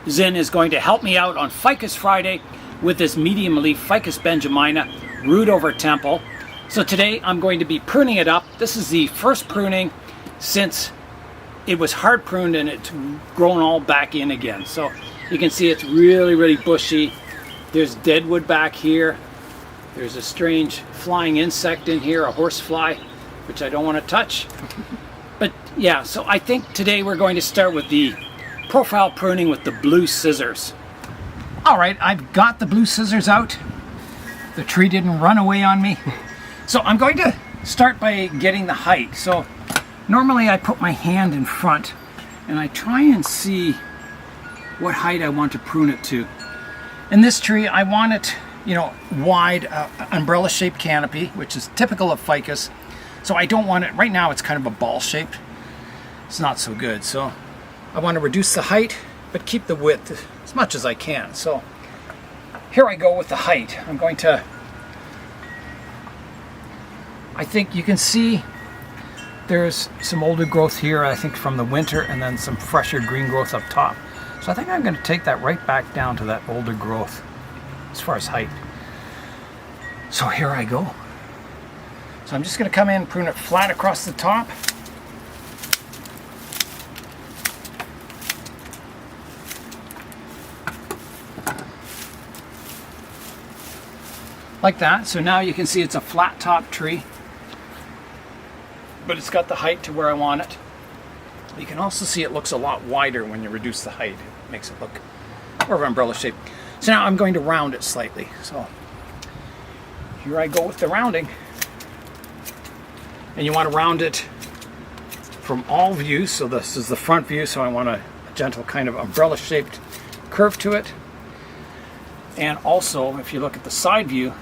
Zin is going to help me out on Ficus Friday with this medium leaf Ficus benjamina, root over temple. So today I'm going to be pruning it up. This is the first pruning since it was hard pruned and it's grown all back in again. So you can see it's really bushy. There's deadwood back here. There's a strange flying insect in here, a horsefly, which I don't want to touch. But yeah, so I think today we're going to start with the profile pruning with the blue scissors. All right, I've got the blue scissors out. The tree didn't run away on me. So I'm going to start by getting the height. So normally I put my hand in front and I try and see what height I want to prune it to. In this tree, I want it, you know, wide, umbrella-shaped canopy, which is typical of ficus. So I don't want it, right now it's kind of a ball-shaped. It's not so good. So I want to reduce the height, but keep the width as much as I can. So here I go with the height. I'm going to, I think you can see there's some older growth here, I think from the winter, and then some fresher green growth up top. So I think I'm going to take that right back down to that older growth as far as height. So here I go. So I'm just going to come in and prune it flat across the top. Like that. So now you can see it's a flat top tree, but it's got the height to where I want it. You can also see it looks a lot wider when you reduce the height. It makes it look more of an umbrella shape. So now I'm going to round it slightly. So here I go with the rounding. And you want to round it from all views. So this is the front view, so I want a gentle kind of umbrella shaped curve to it. And also, if you look at the side view,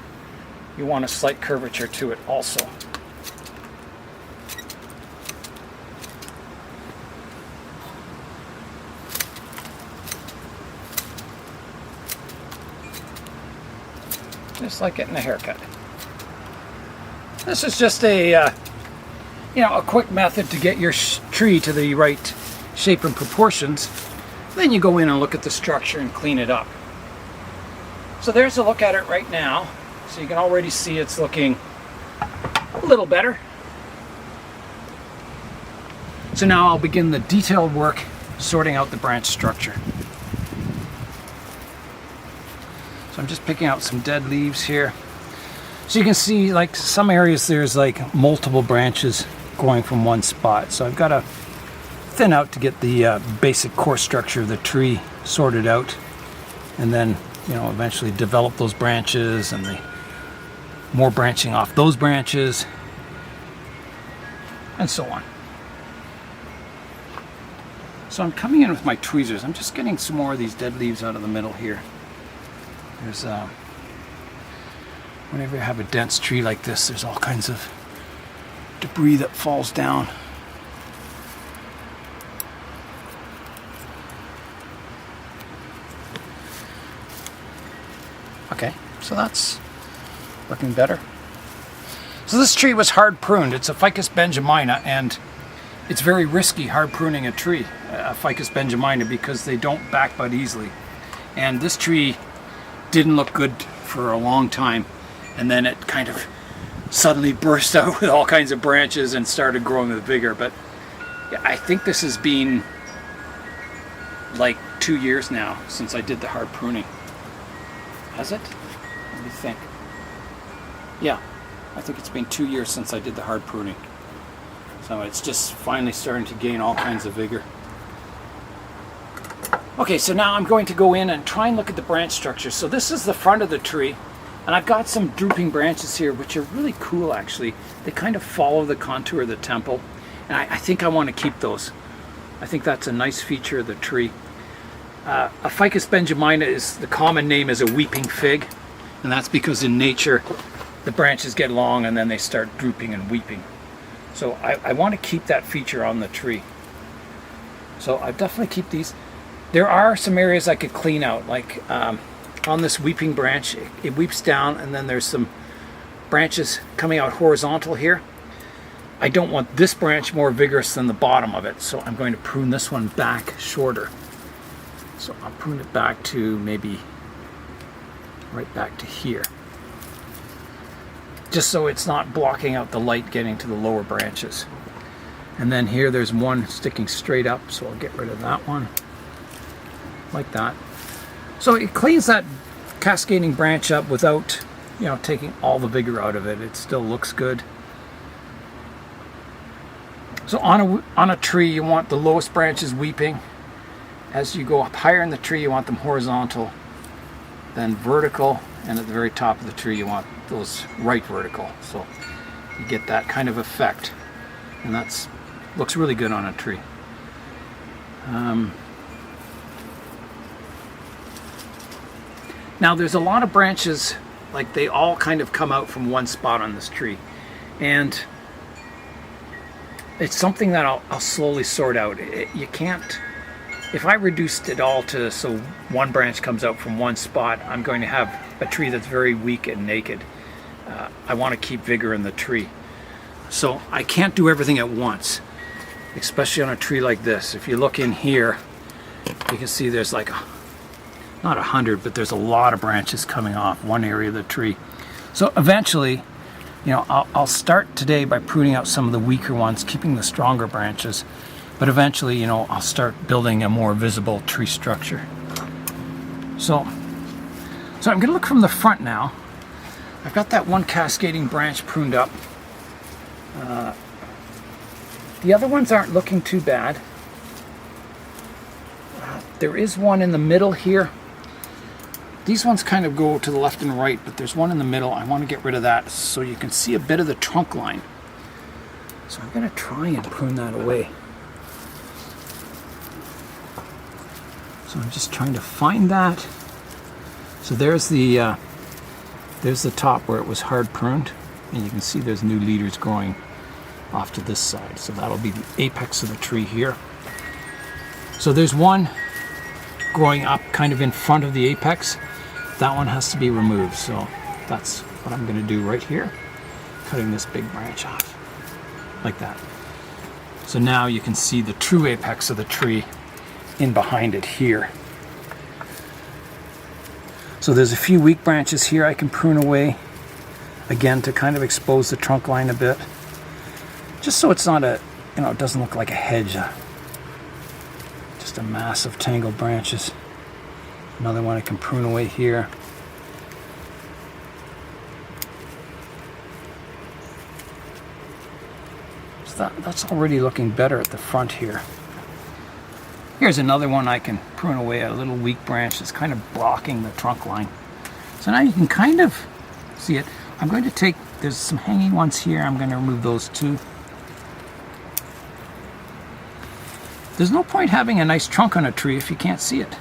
you want a slight curvature to it also. Just like getting a haircut. This is just a you know, a quick method to get your tree to the right shape and proportions. Then you go in and look at the structure and clean it up. So there's a look at it right now. So you can already see it's looking a little better. So now I'll begin the detailed work sorting out the branch structure. So I'm just picking out some dead leaves here. So you can see, like, some areas there's like multiple branches going from one spot. So I've got to thin out to get the basic core structure of the tree sorted out, and then, you know, eventually develop those branches and the more branching off those branches and so on. So I'm coming in with my tweezers. I'm just getting some more of these dead leaves out of the middle here. There's whenever you have a dense tree like this, there's all kinds of debris that falls down. Okay, so that's looking better. So this tree was hard pruned. It's a Ficus benjamina, and it's very risky hard pruning a tree, a Ficus benjamina, because they don't backbud easily. And this tree didn't look good for a long time, and then it kind of suddenly burst out with all kinds of branches and started growing with vigor. But yeah, I think this has been like 2 years now since I did the hard pruning. Has it? What do you think? Yeah, I think it's been 2 years since I did the hard pruning. So it's just finally starting to gain all kinds of vigor. Okay, so now I'm going to go in and try and look at the branch structure. So this is the front of the tree, and I've got some drooping branches here, which are really cool actually. They kind of follow the contour of the temple, and I think I want to keep those. I think that's a nice feature of the tree. A Ficus benjamina, is the common name is a weeping fig, and that's because in nature the branches get long and then they start drooping and weeping. So I want to keep that feature on the tree. So I definitely keep these. There are some areas I could clean out, like on this weeping branch, it weeps down, and then there's some branches coming out horizontal here. I don't want this branch more vigorous than the bottom of it, so I'm going to prune this one back shorter. So I'll prune it back to maybe right back to here, just so it's not blocking out the light getting to the lower branches. And then here there's one sticking straight up, so I'll get rid of that one like that. So it cleans that cascading branch up without, you know, taking all the vigor out of it. It still looks good. So on a tree, you want the lowest branches weeping. As you go up higher in the tree, you want them horizontal, then vertical, and at the very top of the tree, you want those right vertical. So you get that kind of effect, and that's looks really good on a tree. Now there's a lot of branches, like they all kind of come out from one spot on this tree, and it's something that I'll slowly sort out. You can't, if I reduced it all to so one branch comes out from one spot, I'm going to have a tree that's very weak and naked. I want to keep vigor in the tree, so I can't do everything at once, especially on a tree like this. If you look in here, you can see there's like not 100, but there's a lot of branches coming off one area of the tree. So eventually, you know, I'll start today by pruning out some of the weaker ones, keeping the stronger branches, but eventually, you know, I'll start building a more visible tree structure. So I'm going to look from the front now. I've got that one cascading branch pruned up. The other ones aren't looking too bad. There is one in the middle here. These ones kind of go to the left and right, but there's one in the middle. I want to get rid of that so you can see a bit of the trunk line. So I'm going to try and prune that away. So I'm just trying to find that. So there's the top where it was hard pruned, and you can see there's new leaders growing off to this side. So that'll be the apex of the tree here. So there's one growing up kind of in front of the apex. That one has to be removed. So that's what I'm going to do right here, cutting this big branch off like that. So now you can see the true apex of the tree in behind it here. So there's a few weak branches here I can prune away, again to kind of expose the trunk line a bit, just so it's not a, you know, it doesn't look like a hedge, just a mass of tangled branches. Another one I can prune away here. So that's already looking better at the front here. Here's another one I can prune away, a little weak branch that's kind of blocking the trunk line. So now you can kind of see it. I'm going to take, there's some hanging ones here, I'm going to remove those too. There's no point having a nice trunk on a tree if you can't see it.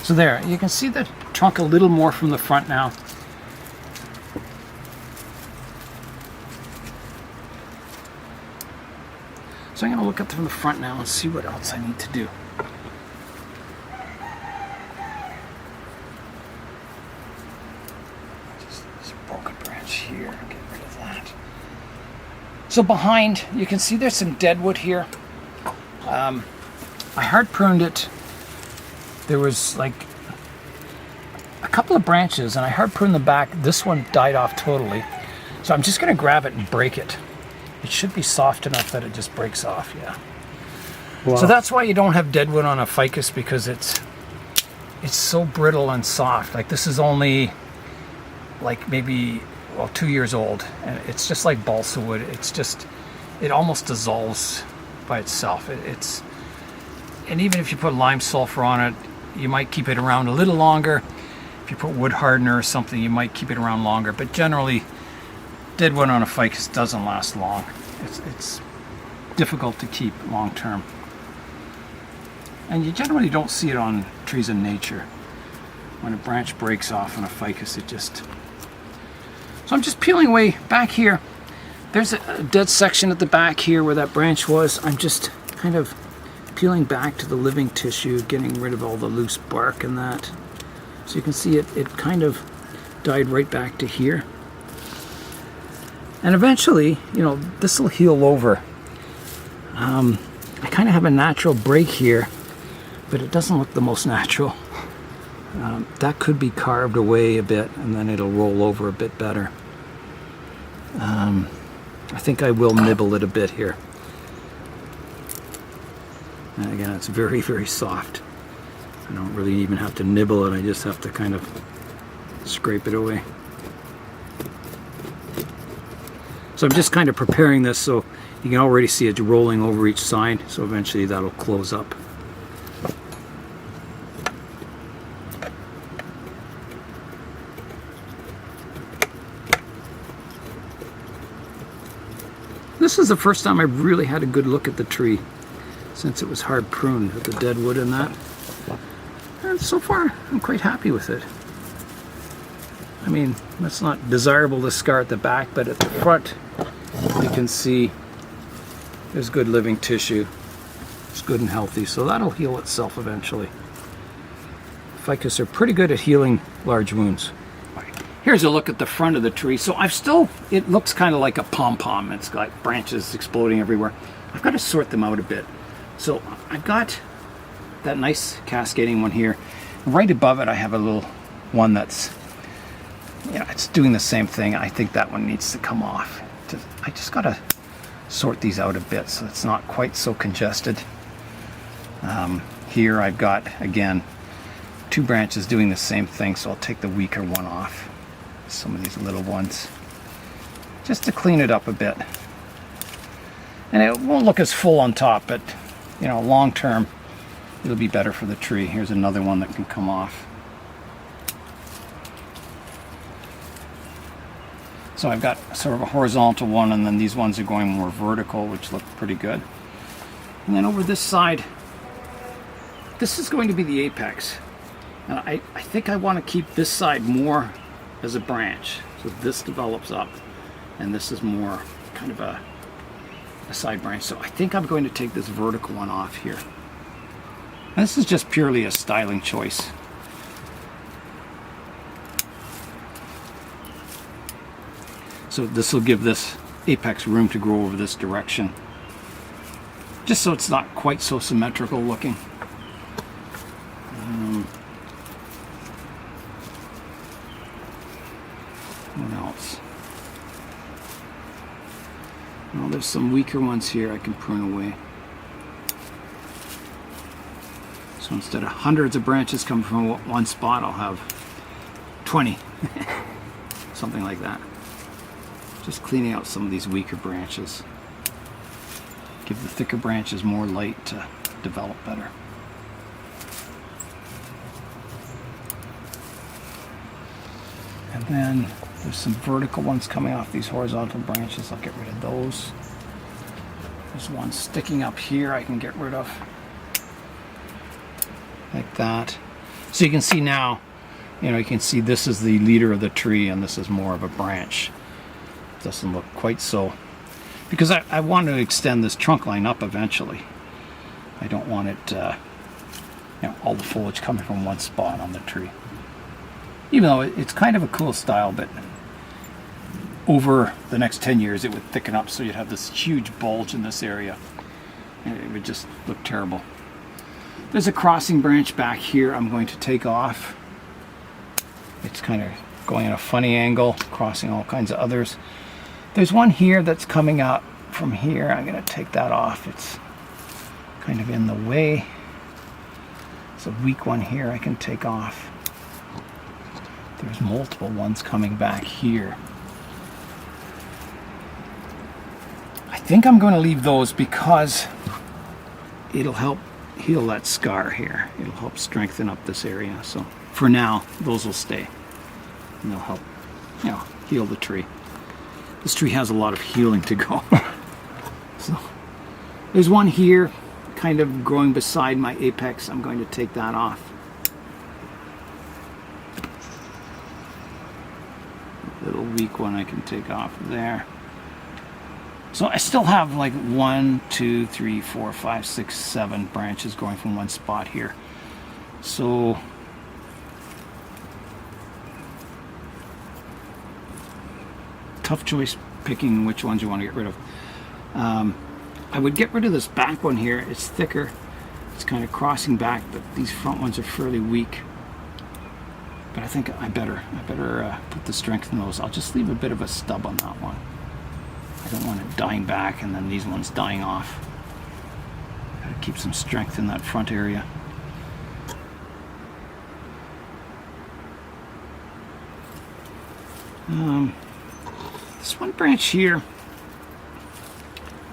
So there, you can see the trunk a little more from the front now. So I'm going to look up from the front now and see what else I need to do. Just this broken branch here, get rid of that. So behind, you can see there's some dead wood here. I hard pruned it. There was like a couple of branches and I hard pruned the back. This one died off totally. So I'm just going to grab it and break it. It should be soft enough that it just breaks off, yeah. Wow. So that's why you don't have deadwood on a ficus, because it's so brittle and soft. Like this is only like maybe, well, 2 years old, and it's just like balsa wood. It's just, it almost dissolves by itself. And even if you put lime sulfur on it, you might keep it around a little longer. If you put wood hardener or something, you might keep it around longer, but generally deadwood on a ficus doesn't last long. It's difficult to keep long term. And you generally don't see it on trees in nature. When a branch breaks off on a ficus, it just... So I'm just peeling away back here. There's a dead section at the back here where that branch was. I'm just kind of peeling back to the living tissue, getting rid of all the loose bark and that. So you can see it kind of died right back to here. And eventually, you know, this will heal over. I kind of have a natural break here, but it doesn't look the most natural. That could be carved away a bit and then it'll roll over a bit better. I think I will nibble it a bit here. And again, it's very, very soft. I don't really even have to nibble it, I just have to kind of scrape it away. So I'm just kind of preparing this so you can already see it rolling over each side, so eventually that'll close up. This is the first time I really had a good look at the tree since it was hard pruned with the dead wood and that. And so far, I'm quite happy with it. I mean, it's not desirable to scar at the back, but at the front, you can see there's good living tissue. It's good and healthy, so that'll heal itself eventually. Ficus are pretty good at healing large wounds. Here's a look at the front of the tree. So it looks kind of like a pom-pom. It's got branches exploding everywhere. I've got to sort them out a bit. So I've got that nice cascading one here. Right above it, I have a little one that's, it's doing the same thing. I think that one needs to come off. I just got to sort these out a bit so it's not quite so congested. Here I've got, again, 2 branches doing the same thing, so I'll take the weaker one off. Some of these little ones, just to clean it up a bit. And it won't look as full on top, but long term it'll be better for the tree. Here's another one that can come off. So I've got sort of a horizontal one, and then these ones are going more vertical, which look pretty good. And then over this side, this is going to be the apex. And I think I want to keep this side more as a branch. So this develops up, and this is more kind of a side branch. So I think I'm going to take this vertical one off here. And this is just purely a styling choice. So this will give this apex room to grow over this direction, just so it's not quite so symmetrical looking. What else? Well, there's some weaker ones here I can prune away. So instead of hundreds of branches coming from one spot, I'll have 20. Something like that. Just cleaning out some of these weaker branches. Give the thicker branches more light to develop better. And then there's some vertical ones coming off these horizontal branches. I'll get rid of those. There's one sticking up here I can get rid of. Like that. So you can see now, you can see this is the leader of the tree and this is more of a branch. Doesn't look quite so, because I want to extend this trunk line up eventually. I don't want it, all the foliage coming from one spot on the tree. Even though it's kind of a cool style, but over the next 10 years it would thicken up, so you'd have this huge bulge in this area, and it would just look terrible. There's a crossing branch back here I'm going to take off. It's kind of going at a funny angle, crossing all kinds of others. There's one here that's coming up from here. I'm going to take that off. It's kind of in the way. It's a weak one here I can take off. There's multiple ones coming back here. I think I'm going to leave those because it'll help heal that scar here. It'll help strengthen up this area. So for now, those will stay. And they'll help, heal the tree. This tree has a lot of healing to go. So there's one here kind of growing beside my apex. I'm going to take that off. Little weak one I can take off there. So I still have like 1, 2, 3, 4, 5, 6, 7 branches going from one spot here. So tough choice picking which ones you want to get rid of. I would get rid of this back one here. It's thicker. It's kind of crossing back, but these front ones are fairly weak. But I think I better put the strength in those. I'll just leave a bit of a stub on that one. I don't want it dying back and then these ones dying off. Gotta keep some strength in that front area. This one branch here,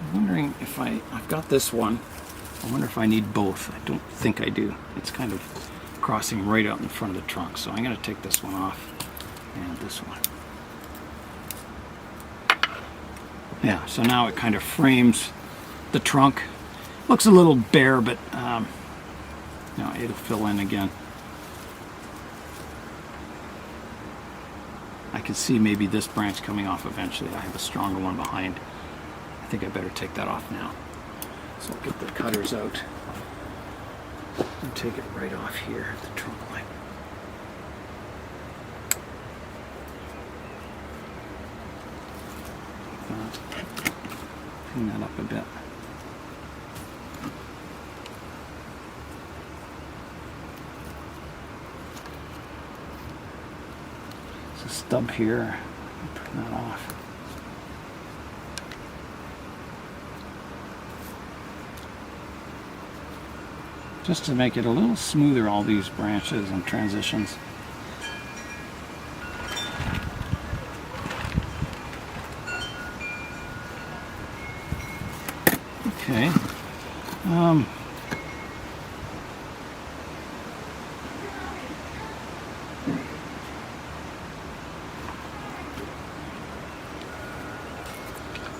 I'm wondering if I've got this one. I wonder if I need both. I don't think I do. It's kind of crossing right out in front of the trunk, so I'm going to take this one off and this one. Yeah, so now it kind of frames the trunk. Looks a little bare, but no, it'll fill in again. I can see maybe this branch coming off eventually. I have a stronger one behind. I think I better take that off now. So I'll get the cutters out and take it right off here at the trunk line. Like that. Clean that up a bit. There's a stub here. Turn that off. Just to make it a little smoother, all these branches and transitions. Okay.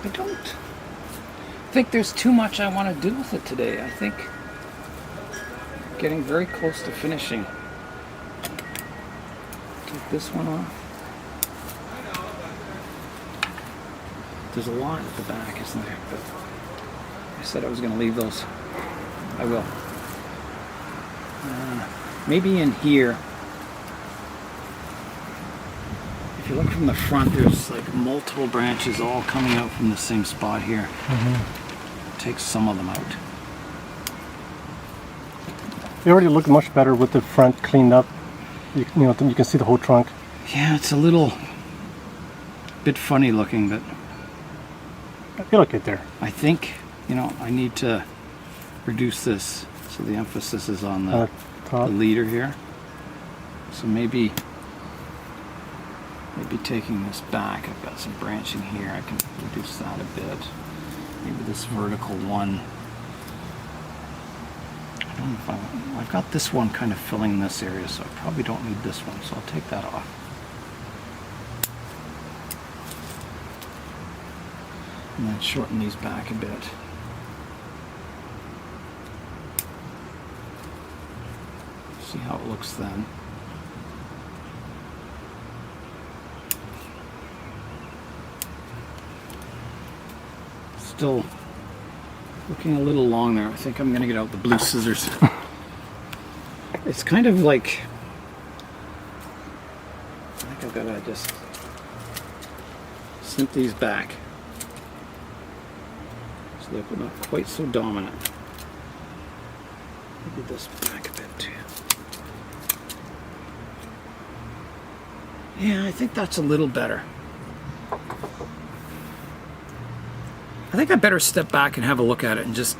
I don't think there's too much I want to do with it today. I think getting very close to finishing. Take this one off. There's a lot at the back, isn't there? But I said I was going to leave those. I will. Maybe in here, if you look from the front, there's like multiple branches all coming out from the same spot here. Take some of them out. They already look much better with the front cleaned up. You know, you can see the whole trunk. Yeah, it's a little bit funny looking, but You look good there. I think, you know, I need to reduce this so the emphasis is on the leader here. So maybe taking this back, I've got some branching here, I can reduce that a bit. Maybe this vertical one. I don't know if I've got this one kind of filling this area, so I probably don't need this one, so I'll take that off. And then shorten these back a bit. See how it looks then. Still looking a little long there. I think I'm going to get out the blue scissors. It's kind of like, I think I've got to just snip these back so they're not quite so dominant. Maybe this back a bit too. Yeah, I think that's a little better. I think I better step back and have a look at it and just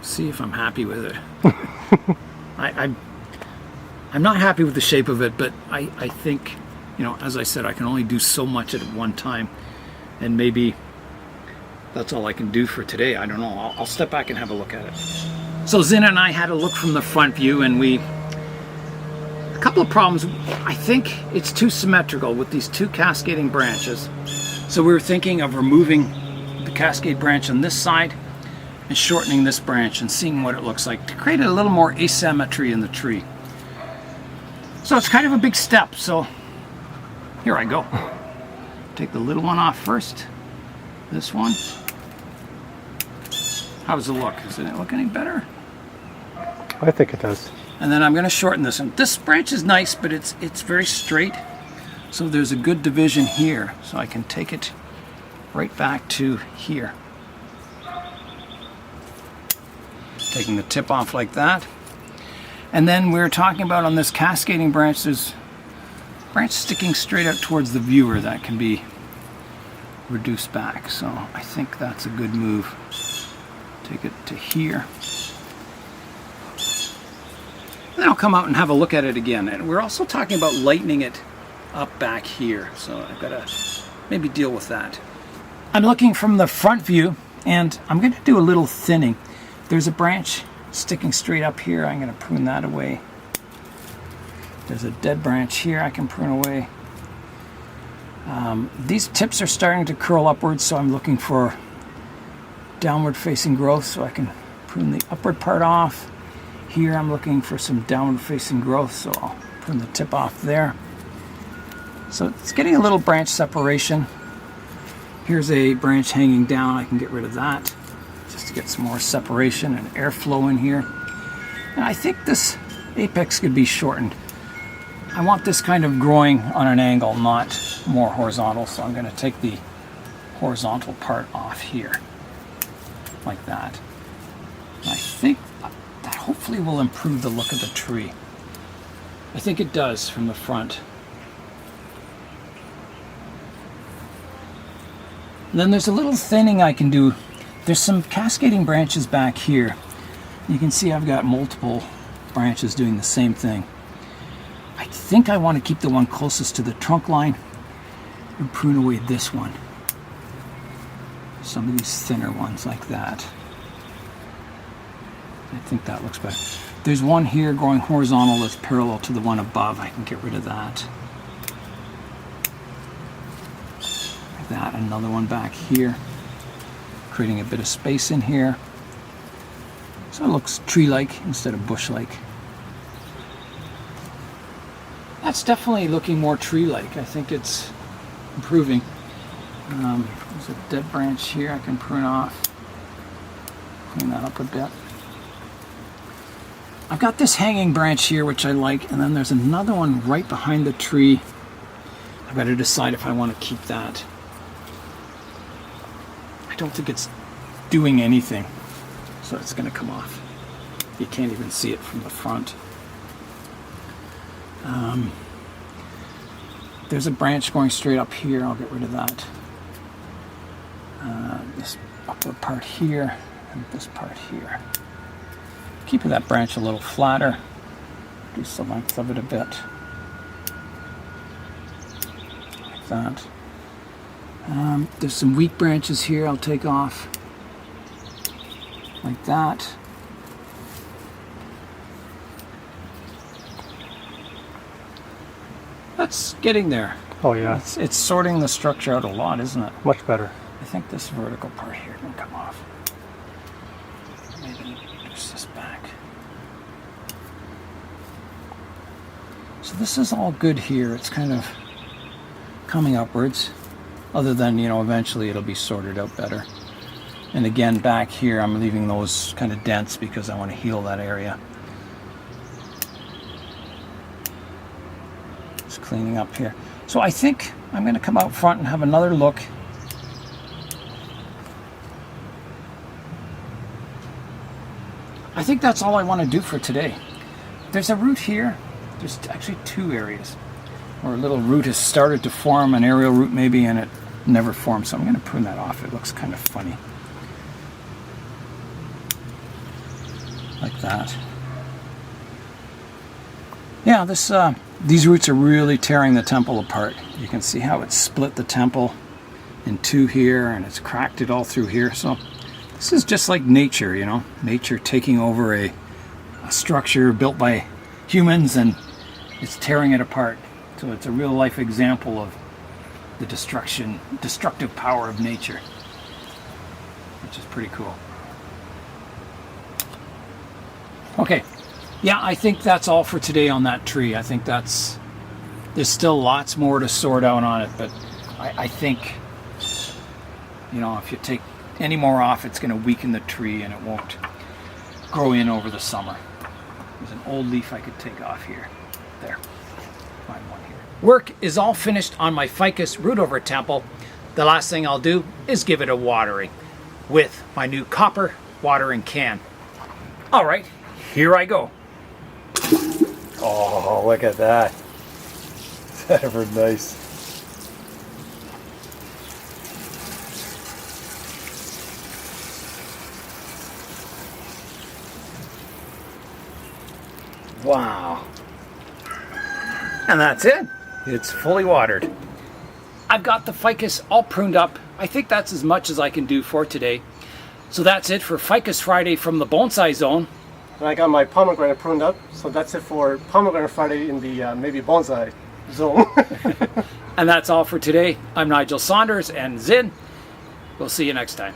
see if I'm happy with it. I'm not happy with the shape of it, but I think, you know, as I said, I can only do so much at one time, and maybe that's all I can do for today. I don't know. I'll step back and have a look at it. So Zina and I had a look from the front view, and a couple of problems. I think it's too symmetrical with these two cascading branches. So we were thinking of removing the cascade branch on this side and shortening this branch and seeing what it looks like to create a little more asymmetry in the tree. So it's kind of a big step, so here I go. Take the little one off first. This one. How does it look? Doesn't it look any better? I think it does. And then I'm going to shorten this one. This branch is nice, but it's very straight. So there's a good division here. So I can take it right back to here. Taking the tip off like that. And then we're talking about on this cascading branch, there's branch sticking straight out towards the viewer that can be reduced back. So I think that's a good move. Take it to here. Then I'll come out and have a look at it again. And we're also talking about lightening it up back here. So I've got to maybe deal with that. I'm looking from the front view and I'm going to do a little thinning. There's a branch sticking straight up here. I'm going to prune that away. There's a dead branch here I can prune away. These tips are starting to curl upwards, so I'm looking for downward facing growth so I can prune the upward part off. Here I'm looking for some downward facing growth, so I'll prune the tip off there. So it's getting a little branch separation. Here's a branch hanging down. I can get rid of that just to get some more separation and airflow in here. And I think this apex could be shortened. I want this kind of growing on an angle, not more horizontal, so I'm going to take the horizontal part off here, like that. And I think that hopefully will improve the look of the tree. I think it does from the front. And then there's a little thinning I can do. There's some cascading branches back here. You can see I've got multiple branches doing the same thing. I think I want to keep the one closest to the trunk line and prune away this one. Some of these thinner ones like that. I think that looks better. There's one here going horizontal that's parallel to the one above. I can get rid of that. Like that. Another one back here, creating a bit of space in here. So it looks tree-like instead of bush-like. That's definitely looking more tree-like. I think it's improving. There's a dead branch here I can prune off. Clean that up a bit. I've got this hanging branch here which I like, and then there's another one right behind the tree. I've got to decide if I want to keep that. I don't think it's doing anything, so it's going to come off. You can't even see it from the front. There's a branch going straight up here. I'll get rid of that. This upper part here and this part here. Keeping that branch a little flatter. Reduce the length of it a bit. Like that. There's some weak branches here I'll take off. Like that. That's getting there. Oh yeah. It's sorting the structure out a lot, isn't it? Much better. I think this vertical part here can come off. Maybe reduce this back. So this is all good here. It's kind of coming upwards. Other than, eventually it'll be sorted out better. And again, back here, I'm leaving those kind of dense because I want to heal that area. Just cleaning up here. So I think I'm going to come out front and have another look. I think that's all I want to do for today. There's a root here. There's actually two areas where a little root has started to form, an aerial root maybe, and it never formed. So I'm going to prune that off. It looks kind of funny. Like that. Yeah, these roots are really tearing the temple apart. You can see how it split the temple in two here, and it's cracked it all through here. So this is just like nature, nature taking over a structure built by humans, and it's tearing it apart. So it's a real life example of the destructive power of nature, which is pretty cool. Okay, yeah, I think that's all for today on that tree. I think there's still lots more to sort out on it, but I think, if you take any more off, it's going to weaken the tree and it won't grow in over the summer. There's an old leaf I could take off here. There. Find one here. Work is all finished on my ficus root over temple. The last thing I'll do is give it a watering with my new copper watering can. All right, here I go. Oh, look at that. Is that ever nice? Wow. And that's it. It's fully watered. I've got the ficus all pruned up. I think that's as much as I can do for today. So that's it for Ficus Friday from the Bonsai Zone. And I got my pomegranate pruned up, so that's it for Pomegranate Friday in the maybe Bonsai Zone. And that's all for today. I'm Nigel Saunders and Zin. We'll see you next time.